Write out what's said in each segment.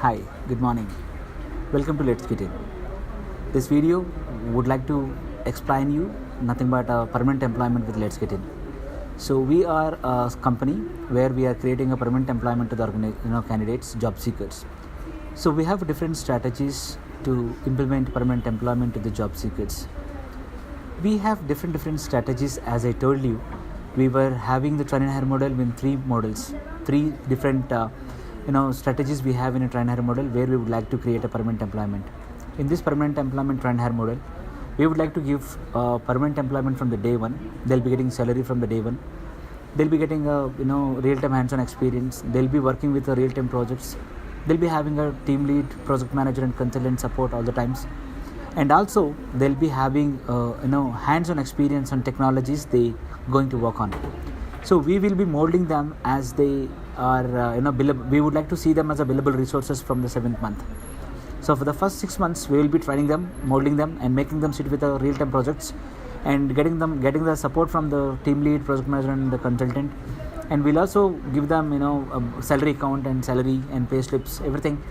Hi, good morning. Welcome to Letsgettin. This video would like to explain you nothing but permanent employment with Letsgettin. So we are a company where we are creating a permanent employment to the candidates, job seekers. So we have different strategies to implement permanent employment to the job seekers. We have different strategies. As I told you, we were having the train and hire model in three different strategies we have in a train and hire model where we would like to create a permanent employment. In this permanent employment train and hire model, we would like to give permanent employment from the day one. They'll be getting salary from the day one. They'll be getting real-time hands-on experience. They'll be working with the real-time projects. They'll be having a team lead, project manager and consultant support all the times. And also they'll be having hands-on experience on technologies they going to work on. So we will be molding them as they are billable. We would like to see them as a billable resources from the 7th month. So for the first 6 months we will be training them, molding them and making them sit with the real-time projects and getting the support from the team lead, project manager and the consultant. And we'll also give them salary account and salary and pay slips, everything.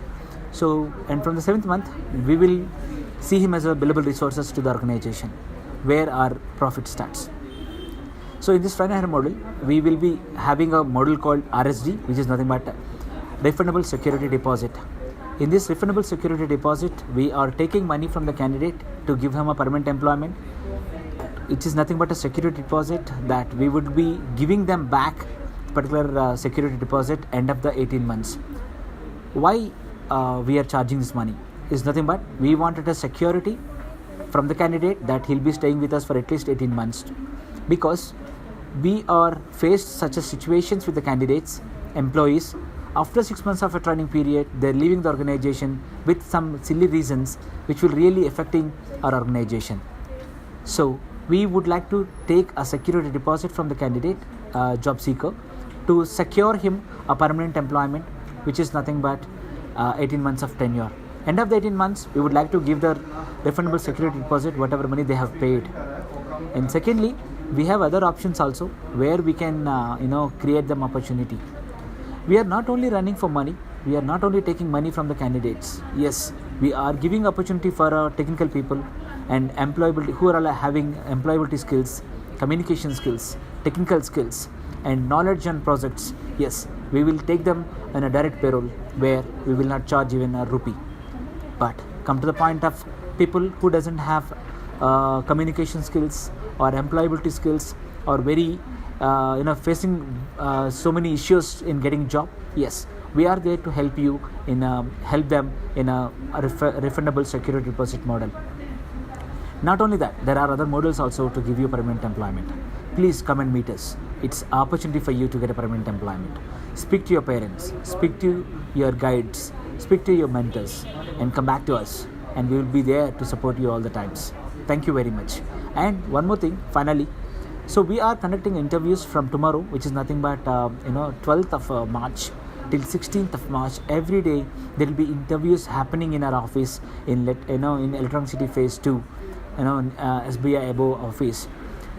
So, and from the 7th month we will see him as a billable resources to the organization where our profit starts. So in this train and hire model, we will be having a model called RSD, which is nothing but refundable security deposit. In this refundable security deposit, we are taking money from the candidate to give him a permanent employment. It is nothing but a security deposit that we would be giving them back particular security deposit end of the 18 months. Why we are charging this money is nothing but we wanted a security from the candidate that he'll be staying with us for at least 18 months, because we are faced such a situations with the candidates, employees. After 6 months of a training period, they're leaving the organization with some silly reasons which will really affecting our organization. So we would like to take a security deposit from the candidate, job seeker, to secure him a permanent employment, which is nothing but 18 months of tenure. End of the 18 months, we would like to give the refundable security deposit, whatever money they have paid. And secondly, we have other options also where we can create them opportunity. We are not only running for money, we are not only taking money from the candidates. Yes, we are giving opportunity for technical people and employability, who are having employability skills, communication skills, technical skills and knowledge on projects. Yes, we will take them on a direct payroll where we will not charge even a rupee. But come to the point of people who doesn't have communication skills or employability skills, or very facing so many issues in getting job. Yes, we are there to help you in help them in a refundable security deposit model. Not only that, there are other models also to give you permanent employment. Please come and meet us. It's an opportunity for you to get a permanent employment. Speak to your parents, speak to your guides, speak to your mentors, and come back to us, and we will be there to support you all the times. Thank you very much. And one more thing, finally, so we are conducting interviews from tomorrow, which is nothing but 12th of March till 16th of March. Every day there will be interviews happening in our office in Electronic City Phase 2, SBI above office.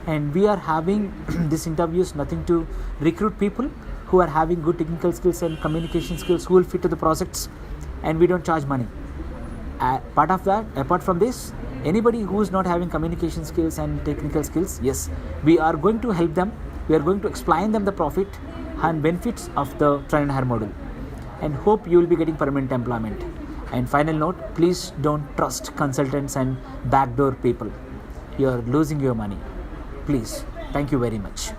And we are having these interviews nothing to recruit people who are having good technical skills and communication skills who will fit to the projects, and we don't charge money. Apart from this, anybody who is not having communication skills and technical skills, yes, we are going to help them. We are going to explain them the profit and benefits of the train and hire model, and hope you will be getting permanent employment. And final note, please don't trust consultants and backdoor people. You are losing your money. Please. Thank you very much.